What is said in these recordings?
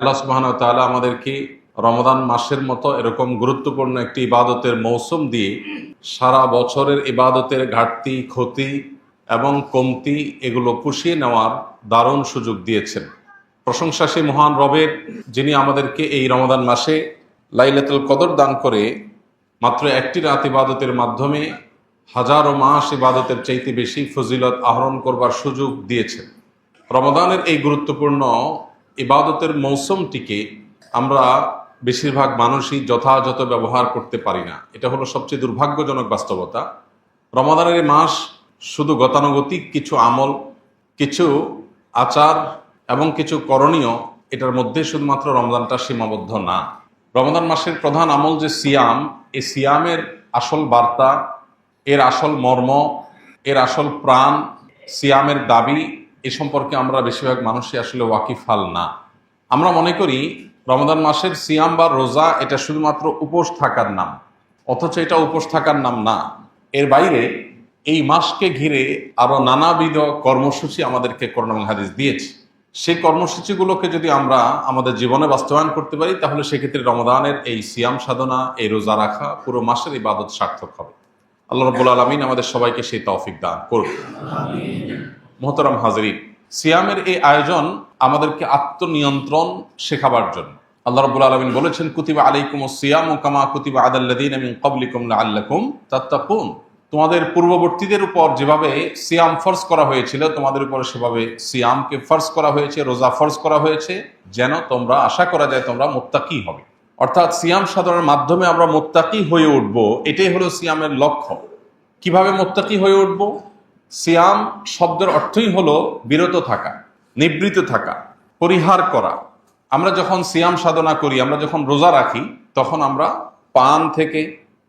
আল্লাহ সুবহানাহু ওয়া তাআলা আমাদেরকে রমাদান মাসের মতো এরকম গুরুত্বপূর্ণ একটি ইবাদতের মৌসুম দিয়ে সারা বছরের ইবাদতের ঘাটতি, ক্ষতি এবং কমতি এগুলো পুষিয়ে নেওয়ার দারুণ সুযোগ দিয়েছেন। প্রশংসা সেই মহান রবের, যিনি আমাদেরকে এই রমাদান মাসে লাইলাতুল কদর দান করে মাত্র একটি রাত ইবাদতের মাধ্যমে হাজারো মাস ইবাদতের চাইতে বেশি ফজিলত আহরণ করবার সুযোগ দিয়েছেন। রমাদানের এই গুরুত্বপূর্ণ ইবাদতের মৌসুমটিকে আমরা বেশিরভাগ মানুষই যথাযথ ব্যবহার করতে পারি না। এটা হলো সবচেয়ে দুর্ভাগ্যজনক বাস্তবতা। রমাদানের এই মাস শুধু গতানুগতিক কিছু আমল, কিছু আচার এবং কিছু করণীয়, এটার মধ্যে শুধুমাত্র রমজানটা সীমাবদ্ধ না। রমাদান মাসের প্রধান আমল যে সিয়াম, এই সিয়ামের আসল বার্তা, এর আসল মর্ম, এর আসল প্রাণ, সিয়ামের দাবি এ সম্পর্কে আমরা বেশিরভাগ মানুষই আসলে ওয়াকিফাল না। আমরা মনে করি রমাদান মাসের সিয়াম বা রোজা এটা শুধুমাত্র উপোস থাকার নাম, অথচ এটা উপোস থাকার নাম না। এর বাইরে এই মাসকে ঘিরে আরো নানাবিধ কর্মসূচি আমাদেরকে কোরআন এবং হাদিস দিয়েছে। সেই কর্মসূচিগুলোকে যদি আমরা আমাদের জীবনে বাস্তবায়ন করতে পারি, তাহলে সেক্ষেত্রে রমাদানের এই সিয়াম সাধনা, এই রোজা রাখা পুরো মাসের ইবাদত সার্থক হবে। আল্লাহ রাব্বুল আলামিন আমাদের সবাইকে সেই তৌফিক দান করুন। মুহতারাম হাজরিন, সিয়ামের এই আয়োজন আমাদেরকে আত্মনিয়ন্ত্রণ শেখাবার জন্য। আল্লাহ রাব্বুল আলামিন বলেছেন, কুতিবা আলাইকুমুস সিয়ামু কামা কুতিবা আলাল লাযীনা মিন ক্বাবলিকুম লাআল্লাকুম তাত্তাকুন। তোমাদের পূর্ববর্তীদের উপর যেভাবে সিয়াম ফরজ করা হয়েছিল, তোমাদের উপর সেভাবে সিয়ামকে ফরজ করা হয়েছে, রোজা ফরজ করা হয়েছে, যেন তোমরা আশা করা যায় তোমরা মুত্তাকি হবে। অর্থাৎ সিয়াম সাধনার মাধ্যমে আমরা মুত্তাকি হয়ে উঠব, এটাই হলো সিয়ামের লক্ষ্য। কিভাবে মুত্তাকি হয়ে উঠব? সিয়াম শব্দের অর্থই হলো বিরত থাকা, নিবৃত থাকা, পরিহার করা। আমরা যখন সিয়াম সাধনা করি, আমরা যখন রোজা রাখি, তখন আমরা পান থেকে,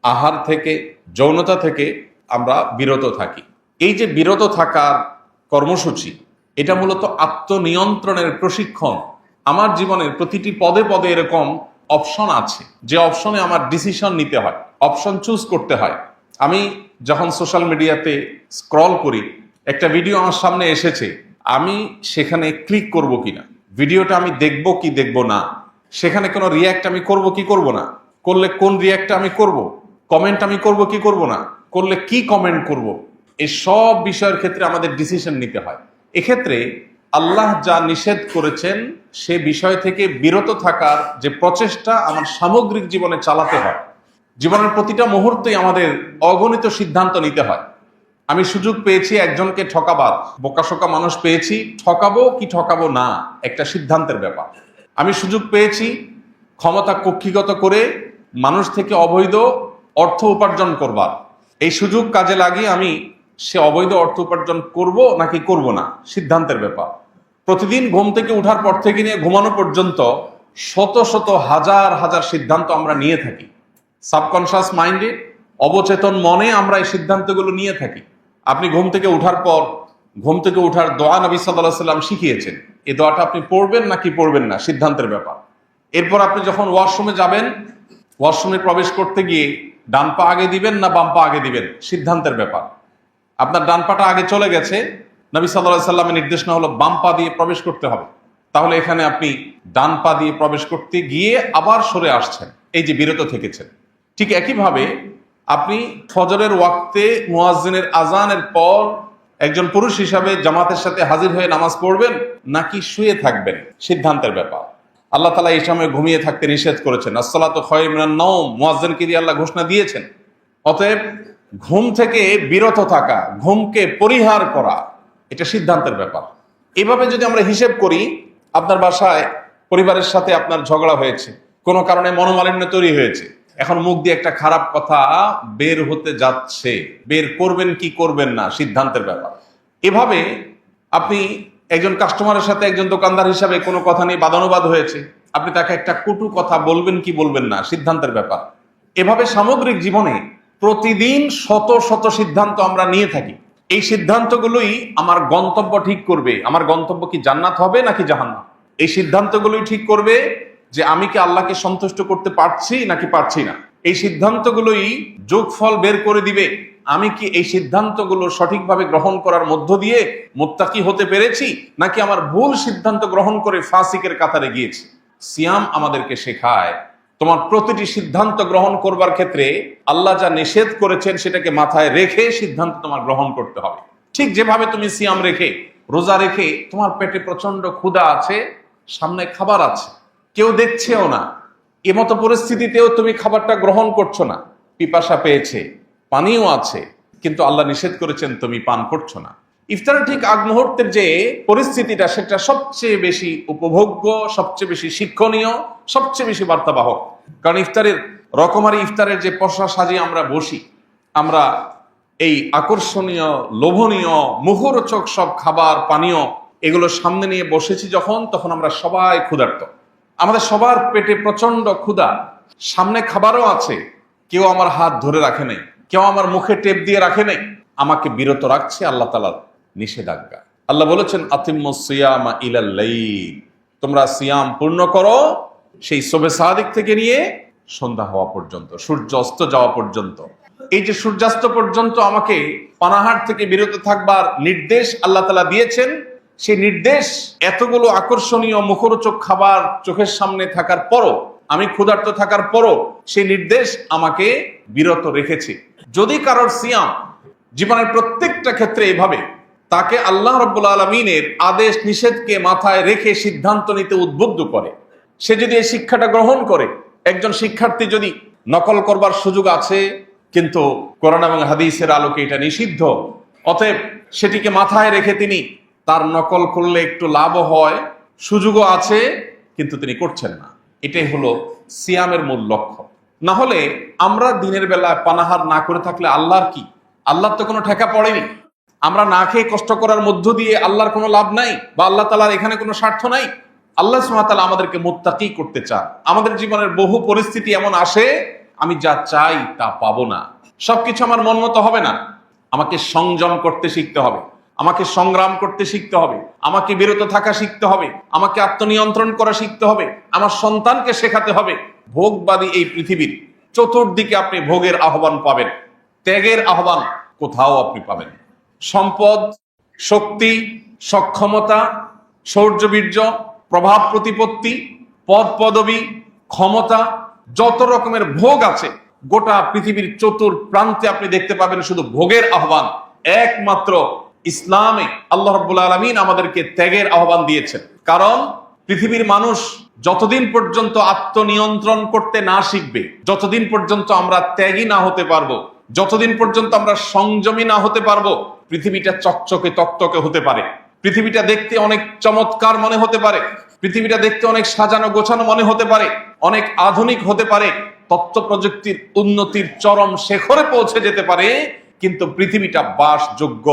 আহার থেকে, যৌনতা থেকে আমরা বিরত থাকি। এই যে বিরত থাকার কর্মসূচি, এটা মূলত আত্মনিয়ন্ত্রণের প্রশিক্ষণ। আমার জীবনের প্রতিটি পদে পদে এরকম অপশন আছে, যে অপশনে আমার ডিসিশন নিতে হয়, অপশন চুজ করতে হয়। আমি যখন সোশ্যাল মিডিয়াতে স্ক্রল করি, একটা ভিডিও আমার সামনে এসেছে, আমি সেখানে ক্লিক করব কিনা, ভিডিওটা আমি দেখব কি দেখব না, সেখানে কোনো রিয়্যাক্ট আমি করব কি করব না, করলে কোন রিয়্যাক্ট আমি করব, কমেন্ট আমি করব কি করব না, করলে কি কমেন্ট করব, এই সব বিষয়ের ক্ষেত্রে আমাদের ডিসিশন নিতে হয়। এক্ষেত্রে আল্লাহ যা নিষেধ করেছেন সে বিষয় থেকে বিরত থাকার যে প্রচেষ্টা আমার সামগ্রিক জীবনে চালাতে হয়। জীবনের প্রতিটা মুহূর্তেই আমাদের অগণিত সিদ্ধান্ত নিতে হয়। আমি সুযোগ পেয়েছি একজনকে ঠকাবার, বোকাশোকা মানুষ পেয়েছি, ঠকাবো কি ঠকাবো না একটা সিদ্ধান্তের ব্যাপার। আমি সুযোগ পেয়েছি ক্ষমতা কক্ষিগত করে মানুষ থেকে অবৈধ অর্থ উপার্জন করবার, এই সুযোগ কাজে লাগিয়ে আমি সে অবৈধ অর্থ উপার্জন করব নাকি করব না, সিদ্ধান্তের ব্যাপার। প্রতিদিন ঘুম থেকে ওঠার পর থেকে নিয়ে ঘুমানো পর্যন্ত শত শত হাজার হাজার সিদ্ধান্ত আমরা নিয়ে থাকি। সাবকনশিয়াস মাইন্ডে, অবচেতন মনে আমরা এই সিদ্ধান্তগুলো নিয়ে থাকি। আপনি ঘুম থেকে ওঠার পর ঘুম থেকে ওঠার দোয়া নবী সাল্লাল্লাহু আলাইহি সাল্লাম শিখিয়েছেন, এই দোয়াটা আপনি পড়বেন নাকি পড়বেন না, সিদ্ধান্তের ব্যাপার। এরপর আপনি যখন ওয়াশরুমে যাবেন, ওয়াশরুমে প্রবেশ করতে গিয়ে ডান পা আগে দিবেন না বাম পা আগে দিবেন, সিদ্ধান্তের ব্যাপার। আপনার ডান পাটা আগে চলে গেছে, নবী সাল্লাল্লাহু আলাইহি সাল্লামের নির্দেশনা হলো বাম পা দিয়ে প্রবেশ করতে হবে, তাহলে এখানে আপনি ডান পা দিয়ে প্রবেশ করতে গিয়ে আবার সরে আসছেন, এই যে বিরত থেকেছেন। ঠিক একইভাবে আপনি ফজরের ওয়াক্তে মুয়াজ্জিনের আজানের পর একজন পুরুষ হিসাবে জামাতের সাথে হাজির হয়ে নামাজ পড়বেন নাকি শুয়ে থাকবেন, সিদ্ধান্তের ব্যাপার। আল্লাহ তাআলা এই সময় ঘুমিয়ে থাকতে নিষেধ করেছেন, আসসালাতু খায়রুম মিনান নাওম, মুয়াজ্জিনকে দিয়ে আল্লাহ ঘোষণা দিয়েছেন। অতএব ঘুম থেকে বিরত থাকা, ঘুমকে পরিহার করা, এটা সিদ্ধান্তের ব্যাপার। এভাবে যদি আমরা হিসেব করি, আপনার বাসায় পরিবারের সাথে আপনার ঝগড়া হয়েছে, কোনো কারণে মনোমালিন্য তৈরি হয়েছে, এখন মুখ দিয়ে একটা খারাপ কথা বের হতে যাচ্ছে, বের করবেন কি করবেন না, সিদ্ধান্তের ব্যাপার। এভাবে আপনি একজন কাস্টমারের সাথে একজন দোকানদার হিসাবে কোনো কথা নিয়ে বাদানুবাদ হয়েছে, আপনি তাকে একটা কটু কথা বলবেন কি বলবেন না, সিদ্ধান্তের ব্যাপার। এভাবে সামগ্রিক জীবনে প্রতিদিন শত শত সিদ্ধান্ত আমরা নিয়ে থাকি। এই সিদ্ধান্তগুলোই আমার গন্তব্য ঠিক করবে, আমার গন্তব্য কি জান্নাত হবে নাকি জাহান্নাম। এই সিদ্ধান্তগুলোই ঠিক করবে যে আমি কি আল্লাহকে সন্তুষ্ট করতে পারছি নাকি পারছি না। এই সিদ্ধান্তগুলোই যোগফল বের করে দিবে আমি কি এই সিদ্ধান্তগুলো সঠিকভাবে গ্রহণ করার মধ্য দিয়ে মুত্তাকি হতে পেরেছি নাকি আমার ভুল সিদ্ধান্ত গ্রহণ করে ফাসিকের কাতারে গিয়েছি। সিয়াম আমাদেরকে শেখায় তোমার প্রতিটি সিদ্ধান্ত গ্রহণ করবার ক্ষেত্রে আল্লাহ যা নিষেধ করেছেন সেটাকে মাথায় রেখে সিদ্ধান্ত তোমার গ্রহণ করতে হবে। ঠিক যেভাবে তুমি সিয়াম রেখে, রোজা রেখে তোমার পেটে প্রচন্ড ক্ষুধা আছে, সামনে খাবার আছে, কেউ দেখছেও না, এমতো পরিস্থিতিতেও তুমি খাবারটা গ্রহণ করছো না, পিপাসা পেয়েছে, পানিও আছে, কিন্তু আল্লাহ নিষেধ করেছেন তুমি পান করছো না। ইফতারের ঠিক আগ মুহূর্তের যে পরিস্থিতিটা, সেটা সবচেয়ে বেশি উপভোগ্য, সবচেয়ে বেশি শিক্ষণীয়, সবচেয়ে বেশি বার্তাবাহক। কারণ ইফতারের রকমারি, ইফতারের যে পসরা সাজিয়ে আমরা বসি, আমরা এই আকর্ষণীয়, লোভনীয়, মুখরোচক সব খাবার পানীয় এগুলো সামনে নিয়ে বসেছি যখন, তখন আমরা সবাই ক্ষুধার্ত, আমাদের সবার পেটে প্রচন্ড ক্ষুধা, সামনে খাবারও আছে, কেউ আমার হাত ধরে রাখে নাই, কেউ আমার মুখে টেপ দিয়ে রাখে নাই, আমাকে বিরত রাখছে আল্লাহ তাআলার নিষেধাজ্ঞা। আল্লাহ বলেছেন আতিম্মুস সিয়ামা ইলাল লাইল, তোমরা সিয়াম পূর্ণ করো সেই সুবহে সাদিক থেকে নিয়ে সন্ধ্যা হওয়া পর্যন্ত, সূর্য অস্ত যাওয়া পর্যন্ত। এই যে সূর্যাস্ত পর্যন্ত আমাকে পানাহার থেকে বিরত থাকবার নির্দেশ আল্লাহ তাআলা দিয়েছেন, সেই নির্দেশ এতগুলো আকর্ষণীয় মুখরোচক খাবার চোখের সামনে থাকার পরও, আমি ক্ষুধার্ত থাকার পরও সেই নির্দেশ আমাকে বিরত রেখেছে। যদি কারোর সিয়াম জীবনের প্রত্যেকটা ক্ষেত্রে এভাবে তাকে আল্লাহ রাব্বুল আলামিনের আদেশ নিষেধকে মাথায় রেখে সিদ্ধান্ত নিতে উদ্বুদ্ধ করে, সে যদি এই শিক্ষাটা গ্রহণ করে, একজন শিক্ষার্থী যদি নকল করবার সুযোগ আছে কিন্তু কোরআন এবং হাদিসের আলোকে এটা নিষিদ্ধ, অতএব সেটিকে মাথায় রেখে তিনি তার নকল করলে একটু লাভও হয়, সুযোগও আছে, কিন্তু তিনি করছেন না, এটাই হলো সিয়ামের মূল লক্ষ্য। না হলে আমরা দিনের বেলায় পানাহার না করে থাকলে আল্লাহর কি? আল্লাহর তো কোনো ঠেকা পড়েনি। আমরা না খেয়ে কষ্ট করার মধ্য দিয়ে আল্লাহর কোনো লাভ নাই, বা আল্লাহ তাআলার এখানে কোনো স্বার্থ নাই। আল্লাহ সুবহানাহু ওয়া তাআলা আমাদেরকে মুত্তাকি করতে চান। আমাদের জীবনের বহু পরিস্থিতি এমন আসে, আমি যা চাই তা পাবো না, সবকিছু আমার মন মতো হবে না, আমাকে সংযম করতে শিখতে হবে, আমাকে সংগ্রাম করতে শিখতে হবে, আমাকে বিরত থাকা শিখতে হবে, আমাকে আত্মনিয়ন্ত্রণ করা শিখতে হবে, আমার সন্তানকে শেখাতে হবে। ভোগবাদী এই পৃথিবীর চতুর্দিকে আপনি ভোগের আহ্বান পাবেন, ত্যাগের আহ্বান কোথাও আপনি পাবেন। সম্পদ, শক্তি, সক্ষমতা, শৌর্যবীর্য, প্রভাব প্রতিপত্তি, পদ পদবী, ক্ষমতা, যত রকমের ভোগ আছে গোটা পৃথিবীর চতুর প্রান্তে আপনি দেখতে পাবেন শুধু ভোগের আহ্বান। একমাত্র ইসলামে আল্লাহ রাব্বুল আলামিন আমাদেরকে ত্যাগের আহ্বান দিয়েছেন। কারণ পৃথিবীর মানুষ যতদিন পর্যন্ত আত্মনিয়ন্ত্রণ করতে না শিখবে, যতদিন পর্যন্ত আমরা ত্যাগী না হতে পারবো, যতদিন পর্যন্ত আমরা সংযমী না হতে পারবো, পৃথিবীটা চকচকে তকতকে হতে পারে, পৃথিবীটা দেখতে অনেক চমৎকার মনে হতে পারে, পৃথিবীটা দেখতে অনেক সাজানো গোছানো মনে হতে পারে, অনেক আধুনিক হতে পারে, তথ্য প্রযুক্তির উন্নতির চরম শেখরে পৌঁছে যেতে পারে, কিন্তু পৃথিবীটা বাসযোগ্য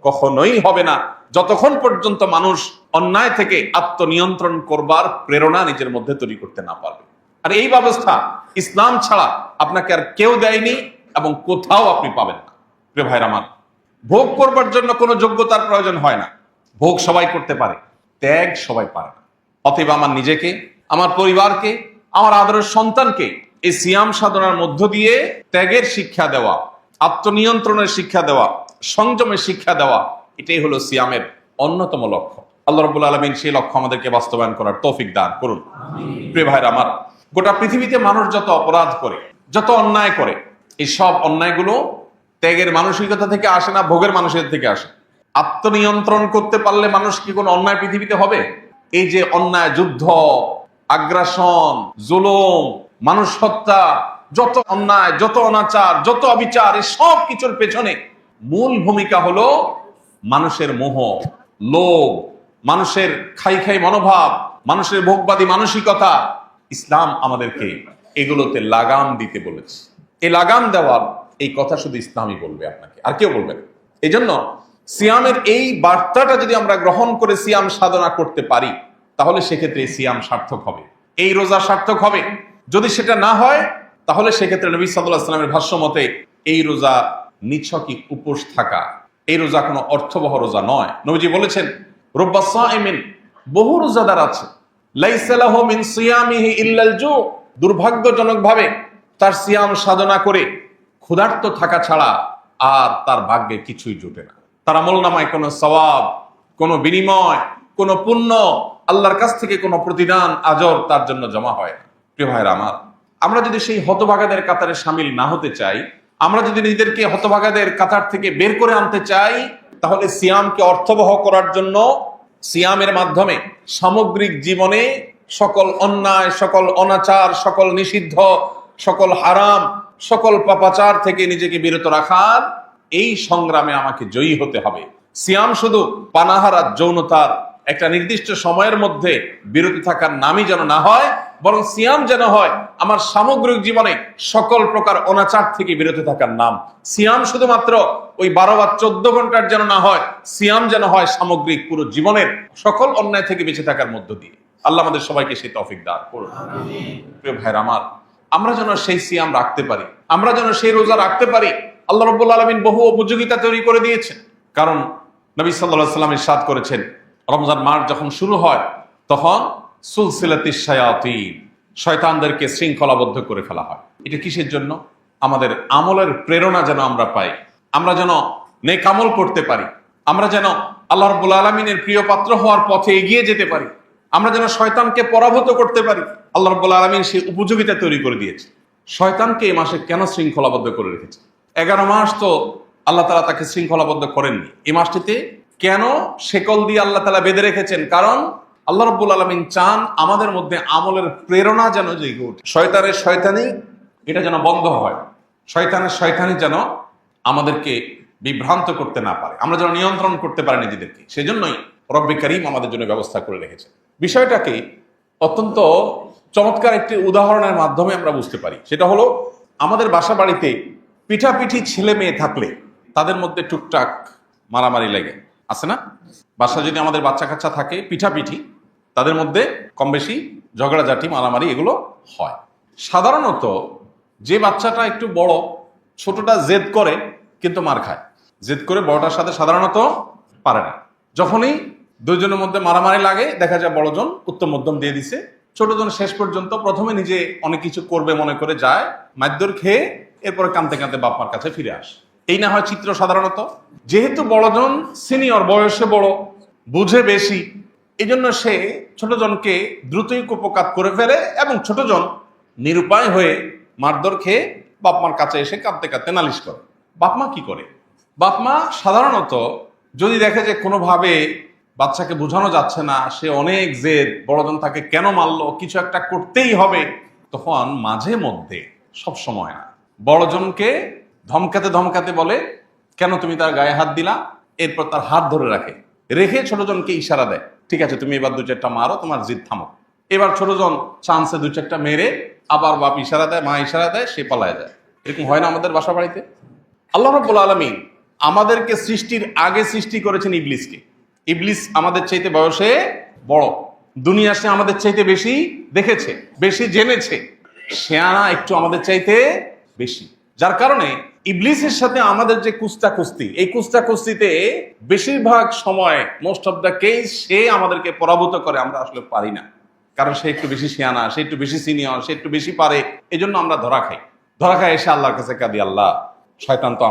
কখনোই হবে না যতক্ষণ পর্যন্ত মানুষ অন্যায় থেকে আত্মনিয়ন্ত্রণ করবার প্রেরণা নিজের মধ্যে তৈরি করতে না পারবে। আর এই ব্যবস্থা ইসলাম ছাড়া আপনাকে আর কেউ দেয়নি এবং কোথাও আপনি পাবেন না। প্রিয় ভাইরা আমার, ভোগ করবার জন্য কোনো যোগ্যতার প্রয়োজন হয় না, ভোগ সবাই করতে পারে, ত্যাগ সবাই পারে না। অতএব আমার নিজেকে, আমার পরিবারকে, আমার আদরের সন্তানকে এই সিয়াম সাধনার মধ্য দিয়ে ত্যাগের শিক্ষা দেওয়া, আত্মনিয়ন্ত্রণের শিক্ষা দেওয়া, সংযমের শিক্ষা দেওয়া, এটাই হলো সিয়ামের অন্যতম লক্ষ্য। আল্লাহ রাব্বুল আলামিন সেই লক্ষ্য আমাদেরকে বাস্তবায়ন করার তৌফিক দান করুন। প্রিয় ভাইরা আমার, গোটা পৃথিবীতে মানুষ যত অপরাধ করে, যত অন্যায় করে, এই সব অন্যায়গুলো ত্যাগের মানসিকতা থেকে আসে না, ভোগের মানসিকতা থেকে আসে। আত্মনিয়ন্ত্রণ করতে পারলে মানুষ কি কোনো অন্যায় পৃথিবীতে হবে? এই যে অন্যায়, যুদ্ধ, আগ্রাসন, জুলুম, মানুষ হত্যা, যত অন্যায়, যত অনাচার, যত অবিচার, এই সব কিছুর পেছনে মূল ভূমিকা হলো মানুষের মোহ, লোভ, মানুষের খাই খাই মনোভাব, মানুষের ভোগবাদী মানসিকতা। ইসলাম আমাদেরকে এগুলোতে লাগাম দিতে বলেছে। এই লাগাম দেওয়ার এই কথা শুধু ইসলামই বলবে, আপনাকে আর কেউ বলবে না। এই জন্য সিয়ামের এই বার্তাটা যদি আমরা গ্রহণ করে সিয়াম সাধনা করতে পারি, তাহলে সেক্ষেত্রে সিয়াম সার্থক হবে, এই রোজা সার্থক হবে। যদি সেটা না হয়, তাহলে সেক্ষেত্রে নবী সাল্লাল্লাহু আলাইহি ওয়াসাল্লামের ভাষ্য মতে এই রোজা নিছকই উপোস থাকা, এই রোজা কোনো অর্থবহ রোজা নয়। নবীজি বলেছেন, রুব্বা সাইমিন, বহু রোজাদার আছে, লাইসা লাহু মিন সিয়ামিহি ইল্লাল জু, দুর্ভাগ্যজনকভাবে তার সিয়াম সাধনা করে ক্ষুধার্ত থাকা ছাড়া আর তার ভাগ্যে কিছুই জুটে না। তার আমলনামায় কোনো সওয়াব, কোনো বিনিময়, কোনো পুণ্য আল্লাহর কাছ থেকে কোনো প্রতিদান আজর তার জন্য জমা হয় না। প্রিয় ভাইরা আমার, আমরা যদি সেই হতভাগাদের কাতারে সামিল না হতে চাই, আমরা যদি নিজেদেরকে হতভাগাদের কাতার থেকে বের করে আনতে চাই, তাহলে সিয়ামকে অর্থবহ করার জন্য সিয়ামের মাধ্যমে সামগ্রিক জীবনে সকল অন্যায়, সকল অনাচার, সকল নিষিদ্ধ, সকল হারাম, সকল পাপাচার থেকে নিজেকে বিরত রাখার এই সংগ্রামে আমাকে জয়ী হতে হবে। সিয়াম শুধু পানাহার যৌনতার একটা নির্দিষ্ট সময়ের মধ্যে বিরত থাকার নামই যেন না হয়, বরং সিয়াম যেন হয় আমার সামগ্রিক জীবনে সকল প্রকার অনাচার থেকে বিরত থাকার নাম। সিয়াম শুধুমাত্র ওই 12 বা 14 ঘন্টার যেন না হয়, সিয়াম যেন হয় সামগ্রিক পুরো জীবনের সকল অন্যায় থেকে বেঁচে থাকার মধ্য দিয়ে। আল্লাহ আমাদের সবাইকে সেই তৌফিক দান করুন। প্রিয় ভাইরা আমার, আমরা যেন সেই সিয়াম রাখতে পারি, আমরা যেন সেই রোজা রাখতে পারি। আল্লাহ রাব্বুল আলামিন বহু উপযোগিতা তৈরি করে দিয়েছেন। কারণ নবী সাল্লাল্লাহু আলাইহি ওয়াসাল্লাম ইরশাদ করেছেন, রমজান মাস যখন শুরু হয় তখন সুলসিলাতিশ শায়াতিন, শয়তানদেরকে শৃঙ্খলাবদ্ধ করে ফেলা হয়। এটা কিসের জন্য? আমাদের আমলের প্রেরণা যেন আমরা পাই, আমরা যেন নেক আমল করতে পারি, আমরা যেন আল্লাহ রাব্বুল আলামিনের প্রিয় পাত্র হওয়ার পথে এগিয়ে যেতে পারি, আমরা যেন শয়তানকে পরাভূত করতে পারি। আল্লাহ রাব্বুল আলামিন সেই উপযোগিতা তৈরি করে দিয়েছে। শয়তানকে এই মাসে কেন শৃঙ্খলাবদ্ধ করে রেখেছে? 11 মাস তো আল্লাহ তাআলা তাকে শৃঙ্খলাবদ্ধ করেননি। এই মাসটিতে কেন শেকল দিয়ে আল্লাহ তাআলা বেঁধে রেখেছেন? কারণ আল্লাহ রাব্বুল আলামিন চান আমাদের মধ্যে আমলের প্রেরণা যেন জেগে ওঠে। শয়তানের শয়তানি এটা যেন বন্ধ হয়, শয়তানের শয়তানি যেন আমাদেরকে বিভ্রান্ত করতে না পারে, আমরা যেন নিয়ন্ত্রণ করতে পারি নিজেদেরকে। সেজন্যই রব্বে কারীম আমাদের জন্য ব্যবস্থা করে রেখেছে। বিষয়টাকে অত্যন্ত চমৎকার একটি উদাহরণের মাধ্যমে আমরা বুঝতে পারি। সেটা হলো, আমাদের বাসা বাড়িতে পিঠাপিঠি ছেলে মেয়ে থাকলে তাদের মধ্যে টুকটাক মারামারি লেগে আছে না? বাসা যদি আমাদের বাচ্চা কাচ্চা থাকে, পিঠাপিঠি তাদের মধ্যে কম বেশি ঝগড়াঝাটি, মারামারি এগুলো হয়। সাধারণত যে বাচ্চাটা একটু বড়, ছোটটা জেদ করে কিন্তু মার খায়, জেদ করে বড়টার সাথে সাধারণত পারে না। যখনই দুইজনের মধ্যে মারামারি লাগে, দেখা যায় বড়জন উত্তম মধ্যম দিয়ে দিছে, ছোটজন শেষ পর্যন্ত প্রথমে নিজে অনেক কিছু করবে মনে করে যায়, মারধর খেয়ে এরপরে কাঁদতে কাঁদতে বাপ মার কাছে ফিরে আসে। এই না হয় চিত্র সাধারণত। যেহেতু বড়জন সিনিয়র, বয়সে বড়, বুঝে বেশি, এই জন্য সে ছোটজনকে দ্রুতই কুপকাত করে ফেলে এবং ছোটজন নিরুপায় হয়ে মারধর খেয়ে বাপ মার কাছে এসে কাঁদতে কাঁদতে নালিশ করে। বাপ মা কি করে? বাপ মা সাধারণত যদি দেখে যে কোনোভাবে বাচ্চাকে বোঝানো যাচ্ছে না, সে অনেক জেদ, বড়জন তাকে কেন মারলো, কিছু একটা করতেই হবে, তখন মাঝে মধ্যে, সব সময় না, বড়জনকে ধমকাতে ধমকাতে বলে, কেন তুমি তার গায়ে হাত দিলা? এরপর তার হাত ধরে রেখে ছোটজনকে ইশারা দেয়, ঠিক আছে তুমি এবার 2-4টা মারো, তোমার জিদ থামো। এবার ছোটজন চান্সে 2-4টা মেরে আবার বাপ ইশারা দেয়, মা ইশারা দেয়, সে পালায় যায়। এরকম হয় না আমাদের বাসা বাড়িতে? আল্লাহ রাব্বুল আলামিন আমাদেরকে সৃষ্টির আগে সৃষ্টি করেছেন ইবলিসকে। ইবলিস আমাদের চাইতে বয়সে বড়, দুনিয়া সে আমাদের চাইতে বেশি দেখেছে, বেশি জেনেছে, শেয়ানা একটু আমাদের চাইতে বেশি। যার কারণে ইবলিসের সাথে আমাদের যে কুস্তি, এই কুস্তিতে বেশিরভাগ সময়, মোস্ট অফ দ্য কেস, সে আমাদেরকে পরাভূত করে, আমরা আসলে পারি না। কারণ সে একটু বেশি শেয়ানা, সে একটু বেশি সিনিয়র, সে একটু বেশি পারে, এই জন্য আমরা ধরা খাই এসে আল্লাহর কাছে কাঁদি, আল্লাহ শয়তান তো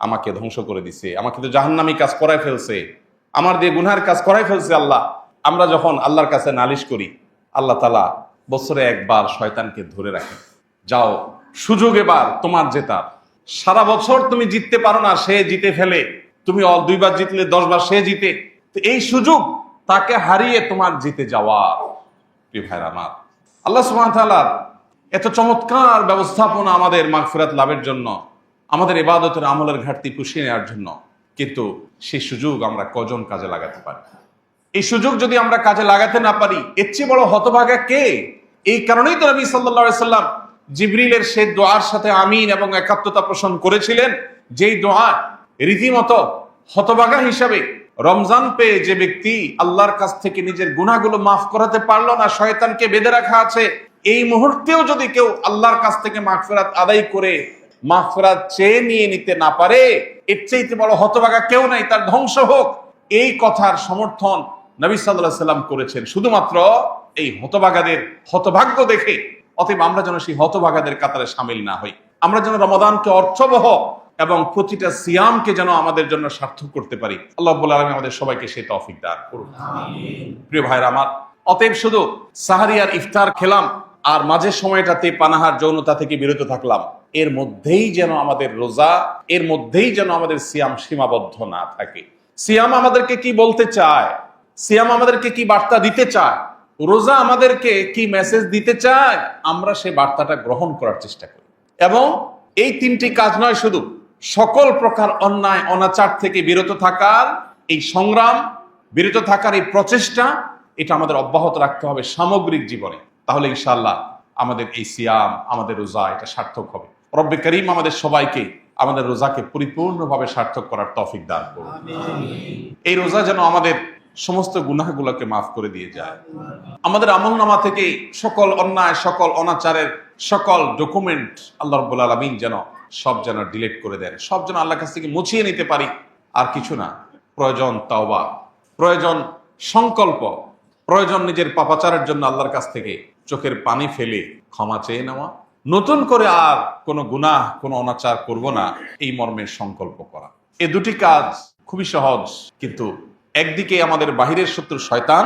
আমাকে ধ্বংস করে দিছে, আমাকে তো জাহান্নামী কাজ করাই ফেলছে, আমার দিয়ে গুনহার কাজ করাই ফেলছে। আল্লাহ, আমরা যখন আল্লাহর কাছে নালিশ করি, আল্লাহ তাআলা বছরে একবার শয়তানকে ধরে রাখে, যাও সুযোগ এবার তোমার জেতার, সারা বছর তুমি জিততে পারো না, সে জিতে ফেলে, তুমি 2বার জিতলে 10 বার সে জিতে, তো এই সুযোগ তাকে হারিয়ে তোমার জিতে যাওয়া। প্রিয় ভাইরা আমার, আল্লাহ সুবহানাহু ওয়া তাআলা এত চমৎকার ব্যবস্থাপনা আমাদের মাগফিরাত লাভের জন্য, আমাদের ইবাদতের আমলের ঘাটতি পুষিয়ে নেওয়ার জন্য, কিন্তু সেই সুযোগ আমরা কজন কাজে লাগাতে পারি? এই সুযোগ যদি আমরা কাজে লাগাতে না পারি, এর চেয়ে বড় হতভাগা কে? এই কারণেই তো নবী সাল্লাল্লাহু আলাইহি সাল্লাম জিবরিলের সেই দোয়ার সাথে আমিন এবং একাত্মতা পোষণ করেছিলেন, যেই দোয়া রীতিমতো হতভাগা হিসাবে রমজান পেয়ে যে ব্যক্তি আল্লাহর কাছ থেকে নিজের গুনাহগুলো মাফ করাতে পারলো না, শয়তানকে বেঁধে রাখা আছে, এই মুহূর্তেও যদি কেউ আল্লাহর কাছ থেকে মাগফিরাত আদায় করে মাগফিরাত চেয়ে নিয়ে নিতে না পারে, এর চাইতে বড় হতভাগা কেউ নাই, তার ধ্বংস হোক। এই কথার সমর্থন নবী সাল্লাল্লাহু আলাইহি সাল্লাম করেছেন শুধুমাত্র এই হতভাগাদের হতভাগ্য দেখে। অতএব আমরা যেন সেই হতভাগাদের কাতারে সামিল না হই, আমরা যেন রমাদানকে অর্থবহ এবং প্রতিটা সিয়ামকে যেন আমাদের জন্য সার্থক করতে পারি। আল্লাহ রাব্বুল আলামিন আমাদের সবাইকে সেই তৌফিক দান করুন। প্রিয় ভাইরা আমার, অতএব শুধু সাহারি আর ইফতার খেলাম আর মাঝের সময়টাতে পানাহার যৌনতা থেকে বিরত থাকলাম, এর মধ্যেই যেন আমাদের রোজা, এর মধ্যেই যেন আমাদের সিয়াম সীমাবদ্ধ না থাকে। সিয়াম আমাদেরকে কি বলতে চায়, সিয়াম আমাদেরকে কি বার্তা দিতে চায়, রোজা আমাদেরকে কি মেসেজ দিতে চায়, আমরা সেই বার্তাটা গ্রহণ করার চেষ্টা করি। এবং এই তিনটি কাজ নয়, শুধু সকল প্রকার অন্যায় অনাচার থেকে বিরত থাকার এই সংগ্রাম, বিরত থাকার এই প্রচেষ্টা, এটা আমাদের অব্যাহত রাখতে হবে সামগ্রিক জীবনে। তাহলে ইনশাআল্লাহ আমাদের এই সিয়াম, আমাদের রোজা এটা সার্থক হবে। রব্বে করিম আমাদের সবাইকে আমাদের রোজাকে পরিপূর্ণভাবে সার্থক করার তৌফিক দান করুন। এই রোজা যেন আমাদের সমস্ত গুনাহগুলোকে মাফ করে দিয়ে যায়। আমাদের আমলনামা থেকে সকল অন্যায়, সকল অনাচারের সকল ডকুমেন্ট আল্লাহ রাব্বুল আলামিন যেন সব যেন ডিলিট করে দেন, সব যেন আল্লাহর কাছ থেকে মুছিয়ে নিতে পারি। আর কিছু না, প্রয়োজন তাওবা, প্রয়োজন সংকল্প, প্রয়োজন নিজের পাপাচারের জন্য আল্লাহর কাছ থেকে চোখের পানি ফেলে ক্ষমা চেয়ে নেওয়া, নতুন করে আর কোনো গুনাহ, কোনো অনাচার করব না, এই মর্মের সংকল্প করা। এই দুটি কাজ খুবই সহজ, কিন্তু একদিকে আমাদের বাহিরের শত্রু শয়তান,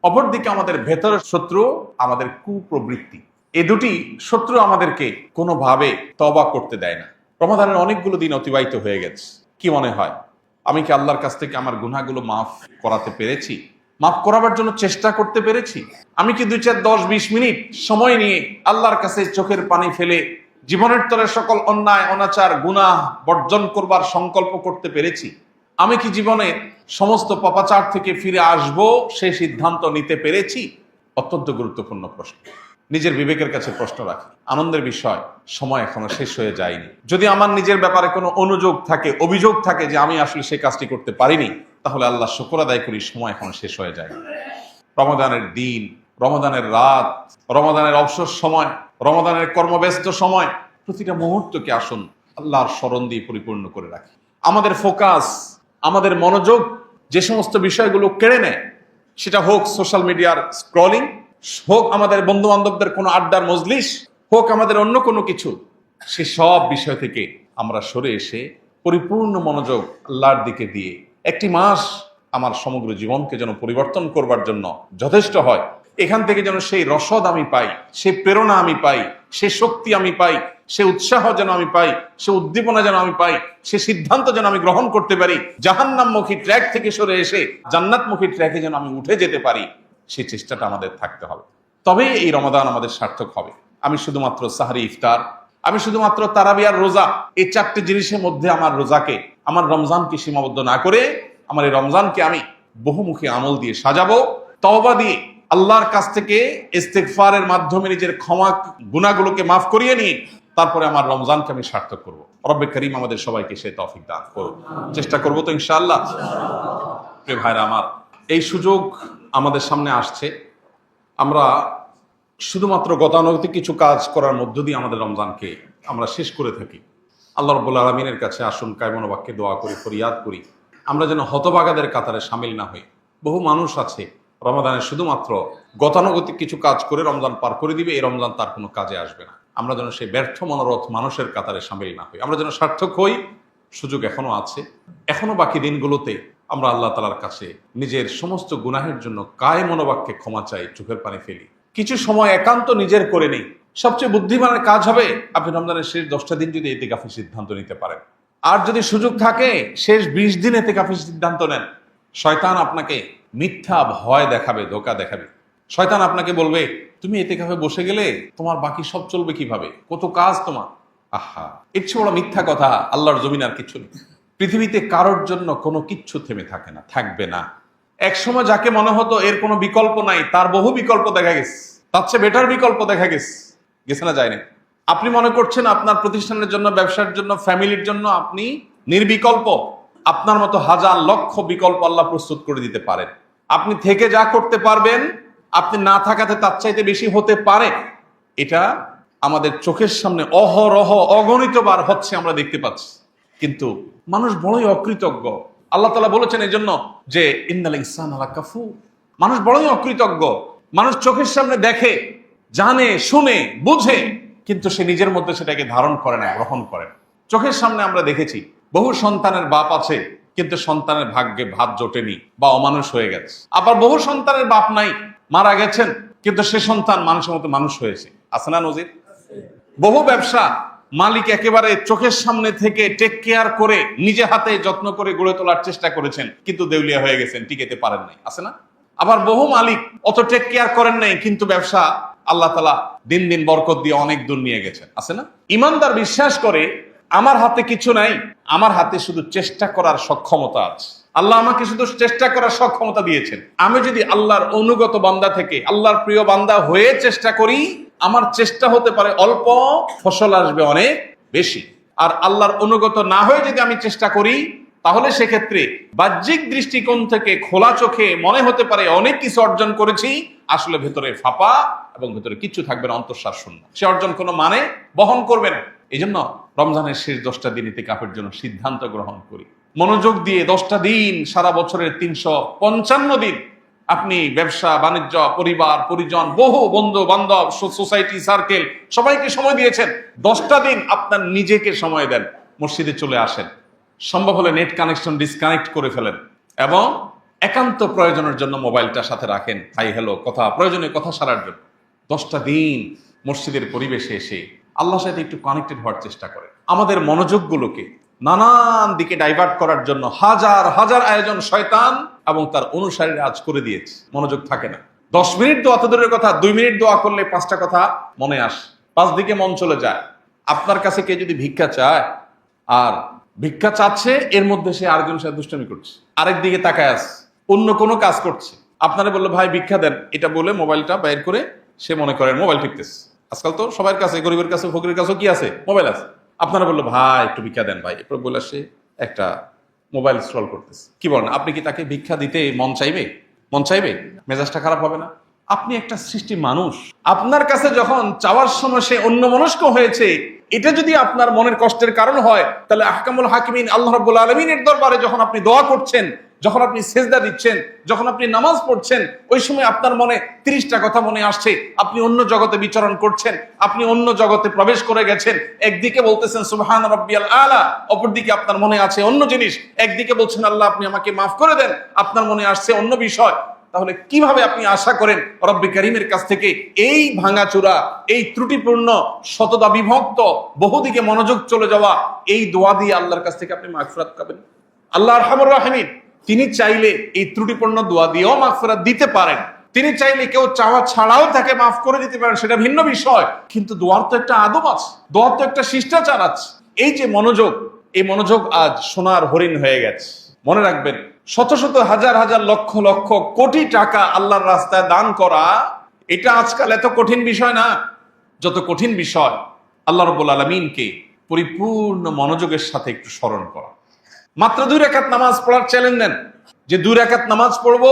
অপরদিকে আমাদের ভেতরের শত্রু আমাদের কুপ্রবৃত্তি। এই দুটি শত্রু আমাদেরকে কোনোভাবে তওবা করতে দেয় না। রমাদানের অনেকগুলো দিন অতিবাহিত হয়ে গেছে, কি মনে হয় আমি কি আল্লাহর কাছ থেকে আমার গুনাহগুলো মাফ করাতে পেরেছি, মাফ করাবার জন্য চেষ্টা করতে পেরেছি? আমি কি 2, 4, 10, 20 মিনিট সময় নিয়ে আল্লাহর কাছে চোখের পানি ফেলে জীবনের তরে সকল অন্যায় অনাচার গুনাহ বর্জন করবার সংকল্প করতে পেরেছি? আমি কি জীবনে সমস্ত পাপাচার থেকে ফিরে আসব সেই সিদ্ধান্ত নিতে পেরেছি? অত্যন্ত গুরুত্বপূর্ণ প্রশ্ন। নিজের বিবেকের কাছে প্রশ্ন রাখি। আনন্দের বিষয়, সময় এখনো শেষ হয়ে যায়নি। যদি আমার নিজের ব্যাপারে কোনো অনুযোগ থাকে, অভিযোগ থাকে যে আমি আসলে সেই কাজটি করতে পারিনি, তাহলে আল্লাহ শুকর আদায় করি, সময় এখনো শেষ হয়ে যায়নি। রমাদানের দিন, রমাদানের রাত, রমাদানের অবসর সময়, রমাদানের কর্মব্যস্ত সময়, প্রতিটা মুহূর্তকে আসুন আল্লাহর স্মরণ দিয়ে পরিপূর্ণ করে রাখি। আমাদের ফোকাস, আমাদের মনোযোগ যে সমস্ত বিষয়গুলো কেড়ে নেয়, সেটা হোক সোশ্যাল মিডিয়ার স্ক্রলিং, হোক আমাদের বন্ধু বান্ধবদের কোনো আড্ডার মজলিস, হোক আমাদের অন্য কোনো কিছু, সে সব বিষয় থেকে আমরা সরে এসে পরিপূর্ণ মনোযোগ আল্লাহর দিকে দিয়ে একটি মাস আমার সমগ্র জীবনকে যেন পরিবর্তন করবার জন্য যথেষ্ট হয়। এখান থেকে যেন সেই রসদ আমি পাই, সেই প্রেরণা আমি পাই, সেই শক্তি আমি পাই, সে উৎসাহ যেন আমি পাই, সে উদ্দীপনা যেন আমি পাই, সে সিদ্ধান্ত যেন আমি গ্রহণ করতে পারি, জাহান্নামমুখী ট্র্যাক থেকে সরে এসে জান্নাতমুখী ট্র্যাকে যেন আমি উঠে যেতে পারি, সেই চেষ্টাটা আমাদের থাকতে হবে। তবেই এই রমাদান আমাদের সার্থক হবে। আমি শুধুমাত্র সাহারি ইফতার, আমি শুধুমাত্র তারাবি আর রোজা, এই 4টে জিনিসের মধ্যে আমার রোজাকে, আমার রমজানকে সীমাবদ্ধ না করে আমার এই রমজানকে আমি বহুমুখী আমল দিয়ে সাজাবো, তওবা দিয়ে আল্লাহর কাছ থেকে ইস্তেগফারের মাধ্যমে নিজের ক্ষমা গুনাহগুলোকে মাফ করিয়ে নিয়ে তারপরে আমার রমজানকে আমি সার্থক করব। রব্বে করিম আমাদের সবাইকে সেই তৌফিক দান করুন। চেষ্টা করব তো ইনশাআল্লাহ। প্রিয় ভাইরা আমার, এই সুযোগ আমাদের সামনে আসছে। আমরা শুধুমাত্র গতানুগতিক কিছু কাজ করার মধ্য দিয়ে আমাদের রমজানকে আমরা শেষ করে থাকি। আল্লাহ রাব্বুল আলামিনের কাছে আসুন কায়মন বাক্যে দোয়া করি, ফরিয়াদ করি, আমরা যেন হতভাগাদের কাতারে শামিল না হই। বহু মানুষ আছে রমাদানে শুধুমাত্র গতানুগতিক কিছু কাজ করে রমজান পার করে দিবে, এই রমজান তার কোনো কাজে আসবে না। আমরা যেন সেই ব্যর্থ মনোরথ মানুষের কাতারে শামিল না হই, আমরা যেন সার্থক হই। সুযোগ এখনো আছে, এখনো বাকি দিনগুলোতে আমরা আল্লাহ তাআলার কাছে নিজের সমস্ত গুনাহের জন্য কায় মনোবাক্যে ক্ষমা চাই, চোখের পানি ফেলি, কিছু সময় একান্ত নিজের করে নেই। সবচেয়ে বুদ্ধিমানের কাজ হবে আপনি রমজানের শেষ 10টা দিন যদি ইতিকাফের সিদ্ধান্ত নিতে পারেন, আর যদি সুযোগ থাকে শেষ 20 দিন ইতিকাফের সিদ্ধান্ত নেন। শয়তান আপনাকে মিথ্যা ভয় দেখাবে, ধোঁকা দেখাবে। শয়তান আপনাকে বলবে তুমি ইতিকাফে বসে গেলে তোমার বাকি সব চলবে কিভাবে, কত কাজ তোমার। আহা, এর চেয়ে বড় মিথ্যা কথা আল্লাহর জমিন আর কিছু নেই। পৃথিবীতে কারোর জন্য কোনো কিচ্ছু থেমে থাকে না, থাকবে না। একসময় যাকে মনে হতো এর কোনো বিকল্প নাই, তার বহু বিকল্প দেখা গেছে, তার চেয়ে বেটার বিকল্প দেখা গেছে না, যায়নি। আপনি মনে করছেন আপনার প্রতিষ্ঠানের জন্য, ব্যবসার জন্য, ফ্যামিলির জন্য আপনি নির্বিকল্প, আপনার মতো হাজার লক্ষ বিকল্প আল্লাহ প্রস্তুত করে দিতে পারেন। আপনি থেকে যা করতে পারবেন আপনি না থাকাতে তার চাইতে বেশি হতে পারে। এটা আমাদের চোখের সামনে অহরহ অগণিত বার হচ্ছে, আমরা দেখতে পাচ্ছি। কিন্তু মানুষ বড়ই অকৃতজ্ঞ। আল্লাহ তাআলা বলেছেন এই জন্য যে ইন্নাল ইনসানা লাকাফুর, মানুষ বড়ই অকৃতজ্ঞ। মানুষ চোখের সামনে দেখে, জানে, শুনে, বুঝে, কিন্তু সে নিজের মধ্যে সেটাকে ধারণ করে না, গ্রহণ করে না। চোখের সামনে আমরা দেখেছি বহু সন্তানের বাপ আছে কিন্তু সন্তানের ভাগ্যে ভাত জোটেনি বা অমানুষ হয়ে গেছে। আবার বহু সন্তানের বাপ নাই, মারা গেছেন, কিন্তু সে সন্তান মানুষের মতো মানুষ হয়েছে। আছে না নজির? বহু ব্যবসা মালিক একেবারে চোখের সামনে থেকে টেক কেয়ার করে নিজে হাতে যত্ন করে গড়ে তোলার চেষ্টা করেছেন, কিন্তু দেউলিয়া হয়ে গেছেন, টিকেতে পারেন নাই। আছে না? আবার বহু মালিক অত টেক কেয়ার করেন নাই, কিন্তু ব্যবসা আল্লাহ তাআলা দিন দিন বরকত দিয়ে অনেক দূর নিয়ে গেছেন। আছে না? ইমানদার বিশ্বাস করে আমার হাতে কিছু নাই, আমার হাতে শুধু চেষ্টা করার সক্ষমতা আছে। আল্লাহ আমাকে শুধু চেষ্টা করার সক্ষমতা দিয়েছেন। আমি যদি আল্লাহর অনুগত বান্দা থেকে আল্লাহর প্রিয় বান্দা হয়ে চেষ্টা করি, আমার চেষ্টা হতে পারে অল্প, ফসল আসবে অনেক বেশি। আর আল্লাহর অনুগত না হয়ে যদি আমি চেষ্টা করি, তাহলে সেক্ষেত্রে বাহ্যিক দৃষ্টিকোণ থেকে খোলা চোখে মনে হতে পারে অনেক কিছু অর্জন করেছি, আসলে ভেতরে ফাঁপা এবং ভেতরে কিচ্ছু থাকবে না, অন্তঃসার শূন্য। সে অর্জন কোনো মানে বহন করবে না। এই জন্য রমজানের শেষ 10টা দিন ইতিকাফের জন্য সিদ্ধান্ত গ্রহণ করি। মনোযোগ দিয়ে 10টা দিন, সারা বছরের 355 দিন আপনি ব্যবসা বাণিজ্য, পরিবার পরিজন, বহু বন্ধু বান্ধব, সোসাইটি সার্কেল সবাইকে সময় দিয়েছেন। 10টা দিন আপনার নিজেকে সময় দেন, মসজিদে চলে আসেন, সম্ভব হলে নেট কানেকশন ডিসকানেক্ট করে ফেলেন এবং একান্ত প্রয়োজনের জন্য মোবাইলটা সাথে রাখেন, হাই হ্যালো কথা, প্রয়োজনীয় কথা সারার জন্য। 10টা দিন মসজিদের পরিবেশে এসে আল্লাহর সাথে একটু কানেক্টেড হওয়ার চেষ্টা করে। আমাদের মনোযোগগুলোকে নানান দিকে ডাইভার্ট করার জন্য হাজার হাজার আয়োজন শয়তান এবং তার অনুসারীরা আজ করে দিয়েছে। মনোযোগ থাকে না। 10 মিনিট দোয়া তো দূরের কথা, 2 মিনিট দোয়া করলে 5টা কথা মনে আসে, 5 দিকে মন চলে যায়। আপনার কাছে কে যদি ভিক্ষা চায়, আর ভিক্ষা চাচ্ছে, এর মধ্যে সে আরেকজন সাথে দুষ্টামি করছে, আরেক দিকে তাকায় আছে, অন্য কোনো কাজ করছে। আপনারা বললো ভাই ভিক্ষা দেন, এটা বলে মোবাইলটা বাইর করে সে মনে করেন মোবাইল টিপতেছে। আজকাল তো সবার কাছে, গরিবের কাছে, ফকিরের কাছে কি আছে? মোবাইল আছে। আপনারা বললো ভাই একটু ভিক্ষা দেন ভাই, এরপর বলে সে একটা মোবাইল স্ক্রল করতেছে। কি বলেন? আপনি কি তাকে ভিক্ষা দিতে মন চাইবে? মন চাইবে? মেজাজটা খারাপ হবে না? আপনি একটা সৃষ্টি মানুষ, আপনার কাছে যখন চাওয়ার সময় সে অন্যমনস্ক হয়েছে, এটা যদি আপনার মনের কষ্টের কারণ হয়, তাহলে আহকামুল হাকিমিন আল্লাহ রাব্বুল আলামিনের দরবারে যখন আপনি দোয়া করছেন, যখন আপনি সেজদা দিচ্ছেন, যখন আপনি নামাজ পড়ছেন, ওই সময় আপনার মনে 30টা কথা মনে আসছে, আপনি অন্য জগতে বিচরণ করছেন, আপনি অন্য জগতে প্রবেশ করে গেছেন। একদিকে বলতেছেন সুবহান রাব্বিয়াল আলা, অপরদিকে আপনার মনে আছে অন্য জিনিস। একদিকে বলছেন আল্লাহ আপনি আমাকে মাফ করে দেন, আপনার মনে আসছে অন্য বিষয়। তাহলে কিভাবে আপনি আশা করেন রব্বে কারীমের কাছ থেকে এই ভাঙাচোরা, এই ত্রুটিপূর্ণ, শতদা বিভক্ত, বহুদিকে মনোযোগ চলে যাওয়া এই দোয়া দিয়ে আল্লাহর কাছ থেকে আপনি মাগফিরাত পাবেন? আল্লাহ আরহামুর রাহিমিন, তিনি চাইলে এই ত্রুটিপূর্ণ দোয়া দিয়েও মাগফিরাত দিতে পারেন। তিনি চাইলে কেউ চাওয়া ছাড়াও তাকে মাফ করে দিতে পারেন, সেটা ভিন্ন বিষয়। কিন্তু দোয়ার তো একটা আদব আছে, দোয়ার তো একটা শিষ্টাচার আছে। এই যে মনোযোগ, এই মনোযোগ আজ সোনার হরিণ হয়ে গেছে। মনে রাখবেন, শত শত হাজার হাজার লক্ষ লক্ষ কোটি টাকা আল্লাহর রাস্তায় দান করা, এটা আজকাল এত কঠিন বিষয় না। যত কঠিন বিষয় আল্লাহ রাব্বুল আলামিনকে পরিপূর্ণ মনোযোগের সাথে একটু স্মরণ করা। মাত্র 2 রাকাত নামাজ পড়ার চ্যালেঞ্জ দেন, যে 2 রাকাত নামাজ পড়বো,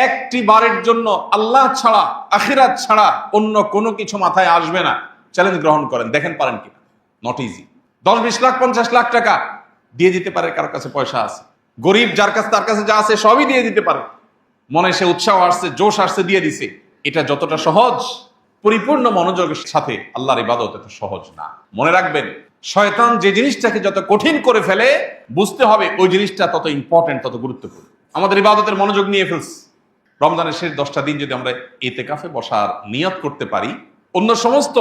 একটি বারের জন্য আল্লাহ ছাড়া, আখিরাত ছাড়া অন্য কোনো কিছু মাথায় আসবে না। চ্যালেঞ্জ গ্রহণ করেন, দেখেন পারেন কিনা। Not easy. 10-20 লাখ 50 লাখ টাকা দিয়ে দিতে পারে, কারোর কাছে পয়সা আছে, গরিব যার কাছে, তার কাছে যা আছে সবই দিয়ে দিতে পারে। মনে সে উৎসাহ আসছে, জোশ আসছে, দিয়ে দিছে। এটা যতটা সহজ, পরিপূর্ণ মনোযোগের সাথে আল্লাহর ইবাদত এত সহজ না। মনে রাখবেন, শয়তান যে জিনিসটাকে যত কঠিন করে ফেলে, বুঝতে হবে ওই জিনিসটা তত ইম্পর্টেন্ট, তত গুরুত্বপূর্ণ। আমাদের ইবাদতের মনোযোগ নিয়ে ফেলছে। রমজানের শেষ 10টা দিন যদি আমরা ইতিকাফে বসার নিয়ত করতে পারি, অন্য সমস্ত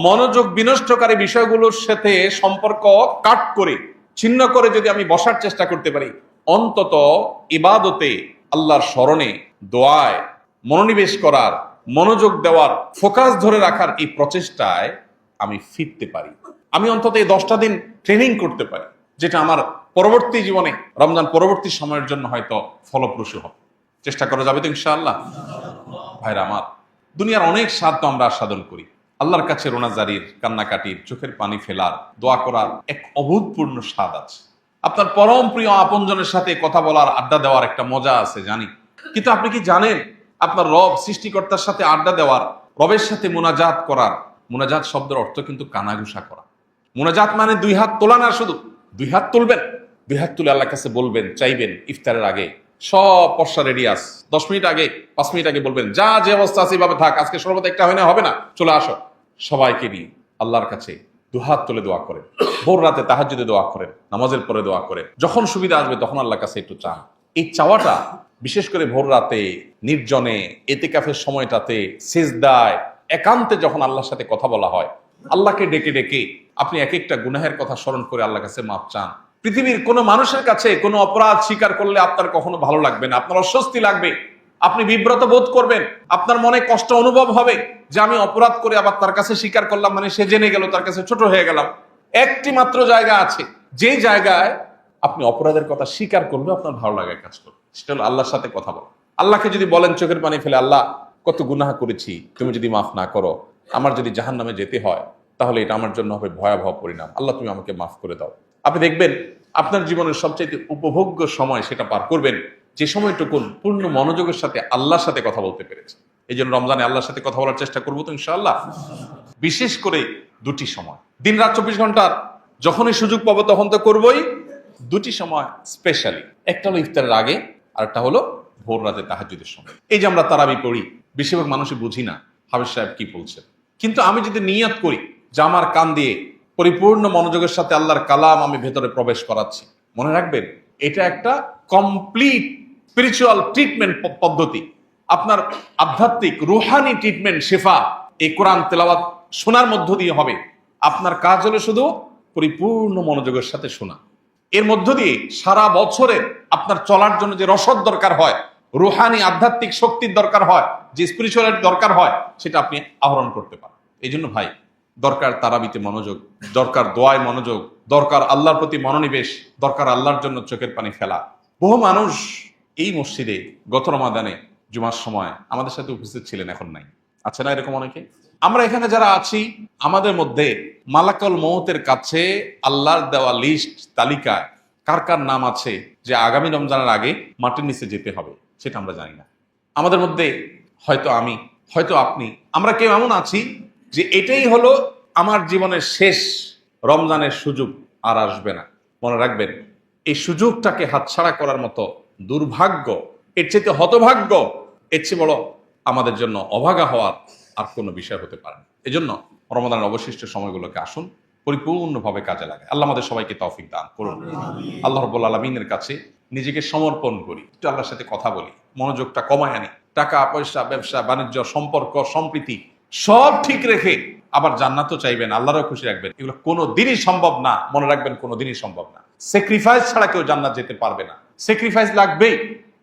মনোযোগ বিনষ্টকারী বিষয়গুলোর সাথে সম্পর্ক কাট করে, ছিন্ন করে যদি আমি বসার চেষ্টা করতে পারি, অন্তত ইবাদতে, আল্লাহর স্মরণে, দোয়ায় মনোনিবেশ করার, মনোযোগ দেওয়ার, ফোকাস ধরে রাখার এই প্রচেষ্টায় আমি ফিরতে পারি। আমি অন্তত এই 10টা দিন ট্রেনিং করতে পারি, যেটা আমার পরবর্তী জীবনে, রমজান পরবর্তী সময়ের জন্য হয়তো ফলপ্রসূ হবে। চেষ্টা করা যাবে তো ইনশাআল্লাহ? ভাইরা আমার, দুনিয়ার অনেক স্বাদ তো আমরা আস্বাদন করি। আল্লাহর কাছে রোনাজারির, কান্নাকাটির, চোখের পানি ফেলার, দোয়া করার এক অভূতপূর্ণ স্বাদ আছে। আপনার পরম প্রিয় আপনজনের সাথে কথা বলার, আড্ডা দেওয়ার একটা মজা আছে, জানি। কিন্তু আপনি কি জানেন, আপনার রব সৃষ্টিকর্তার সাথে আড্ডা দেওয়ার, রবের সাথে মুনাজাত করার, মুনাজাত শব্দের অর্থ কিন্তু কানাঘুষা করা। মুনাজাত মানে 2 হাত তোলা না, শুধু 2 হাত তুলবেন, 2 হাত তুলে আল্লাহর কাছে বলবেন, চাইবেন। ইফতারের আগে সব পশা রেডি আস, 10 মিনিট আগে, 5 মিনিট আগে বলবেন, যে অবস্থা আছে এইভাবে থাক, আজকে শরবত একটা হয় না, হবে না, চলে আসো। সবাইকে নিয়ে আল্লাহর কাছে দুহাত তুলে দোয়া করেন, ভোর রাতে তাহাজ্জুদে দোয়া করেন, নামাজের পরে দোয়া করেন, যখন সুবিধা আসবে তখন আল্লাহর কাছে একটু চান। এই চাওয়াটা বিশেষ করে ভোর রাতে, নির্জনে, এতেকাফের সময়টাতে, সিজদায়, একান্তে যখন আল্লাহর সাথে কথা বলা হয়, আল্লাহকে ডেকে ডেকে আপনি এক একটা গুনাহের কথা স্মরণ করে আল্লাহর কাছে মাপ চান। পৃথিবীর কোনো মানুষের কাছে কোনো অপরাধ স্বীকার করলে আপনার কখনো ভালো লাগবে না, আপনার অস্বস্তি লাগবে, আপনি বিব্রত বোধ করবেন, আপনার মনে কষ্ট অনুভব হবে যে আমি অপরাধ করে আবার তার কাছে স্বীকার করলাম, মানে সে জেনে গেল, তার কাছে ছোট হয়ে গেলাম। একটি মাত্র জায়গা আছে যে জায়গায় আপনি অপরাধের কথা স্বীকার করলে আপনার ভালো লাগায় কাজ করবে, সেটা হলো আল্লাহর সাথে কথা বলা। আল্লাহকে যদি বলেন চোখের পানি ফেলে, আল্লাহ কত গুনাহ করেছি, তুমি যদি মাফ না করো, আমার যদি জাহান্নামে যেতে হয়, তাহলে এটা আমার জন্য হবে ভয়াবহ পরিণাম, আল্লাহ তুমি আমাকে মাফ করে দাও। আপনি দেখবেন আপনার জীবনের সবচেয়ে উপভোগ্য সময় সেটা পার করবেন যে সময়টুকুন পূর্ণ মনোযোগের সাথে আল্লাহর সাথে কথা বলতে পেরেছে। এই জন্য রমজানে আল্লাহর সাথে কথা বলার চেষ্টা করবো তো ইনশাআল্লাহ। বিশেষ করে দুটি সময়, দিন রাত 24 ঘন্টার যখনই সুযোগ পাবো তখন তো করবোই। দুটি সময় স্পেশালি, একটা হলো ইফতারের আগে, আর একটা হলো ভোর রাতে তাহাজ্জুদের সময়। এই যে আমরা তারাবি পড়ি, বেশিরভাগ মানুষই বুঝি না হাফেজ সাহেব কি বলছেন, কিন্তু আমি যদি নিয়ত করি যে আমার কান দিয়ে পরিপূর্ণ মনোযোগের সাথে আল্লাহর কালাম আমি ভেতরে প্রবেশ করাচ্ছি, মনে রাখবেন এটা একটা কমপ্লিট স্পিরিচুয়াল ট্রিটমেন্ট পদ্ধতি, আপনার আধ্যাত্মিক রুহানি ট্রিটমেন্ট, শেফা এই কোরআন তেলাওয়াত শোনার মধ্য দিয়ে হবে। আপনার কাজ হলো শুধু পরিপূর্ণ মনোযোগের সাথে শোনা। এর মধ্য দিয়ে সারা বছরের আপনার চলার জন্য যে রসদ দরকার হয়, রুহানি আধ্যাত্মিক শক্তির দরকার হয়, যে স্পিরিচুয়ালিটি দরকার হয়, সেটা আপনি আহরণ করতে পারেন। এই জন্য ভাই, দরকার তারাবিতে মনোযোগ, দরকার দোয়ায় মনোযোগ, দরকার আল্লাহর প্রতি মনোনিবেশ, দরকার আল্লাহর জন্য চোখের পানি ফেলা। বহু মানুষ এই মসজিদে গত রমাদানে জুমার সময় আমাদের সাথে উপস্থিত ছিলেন, এখন নাই, আছে না এরকম অনেকে? আমরা এখানে যারা আছি, আমাদের মধ্যে মালাকুল মউতের কাছে আল্লাহর দেওয়া লিস্ট তালিকায় কার কার নাম আছে যে আগামী রমজানের আগে মাটির নিচে যেতে হবে, সেটা আমরা জানি না। আমাদের মধ্যে হয়তো আমি, হয়তো আপনি, আমরা কেউ এমন আছি যে এটাই হলো আমার জীবনের শেষ রমজানের সুযোগ, আর আসবে না। মনে রাখবেন, এই সুযোগটাকে হাতছাড়া করার মতো দুর্ভাগ্য, এর চেয়ে হতভাগ্য, এর চেয়ে বড় আমাদের জন্য অভাগা হওয়ার আর কোনো বিষয় হতে পারে না। এজন্য রমজানের অবশিষ্ট সময়গুলোকে আসুন পরিপূর্ণভাবে কাজে লাগে। আল্লাহ আমাদের সবাইকে তৌফিক দান করুন। আল্লাহ রাব্বুল আলামিনের কাছে নিজেকে সমর্পণ করি, একটু আল্লাহর সাথে কথা বলি, মনোযোগটা কমায় আনি, টাকা পয়সা, ব্যবসা বাণিজ্য, সম্পর্ক, সম্প্রীতি সব ঠিক রেখে আবার জান্নাতও চাইবেন, আল্লাহরও খুশি রাখবেন। এগুলো কোনো দিনই সম্ভব না, মনে রাখবেন, কোনো দিনই সম্ভব না। স্যাক্রিফাইস ছাড়া কেউ জান্নাত যেতে পারবে না, স্যাক্রিফাইস লাগবেই।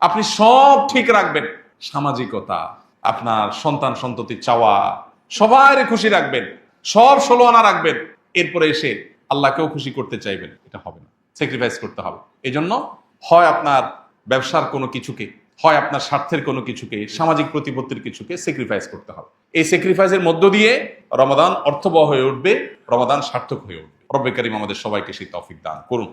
আপনি সব ঠিক রাখবেন, সামাজিকতা, আপনার সন্তান সন্ততি চাওয়া, সবাই খুশি রাখবেন, সব 16 আনা রাখবেন, এরপরে এসে আল্লাহকেও খুশি করতে চাইবেন, এটা হবে না, স্যাক্রিফাইস করতে হবে। এই জন্য হয় আপনার ব্যবসার কোনো কিছুকে, হয় আপনার স্বার্থের কোনো কিছুকে, সামাজিক প্রতিপত্তির কিছুকে স্যাক্রিফাইস করতে হবে। এই স্যাক্রিফাইসের মধ্য দিয়ে রমাদান অর্থবহ হয়ে উঠবে, রমাদান সার্থক হয়ে উঠবে। রব্বে কারীম আমাদের সবাইকে সেই তৌফিক দান করুন।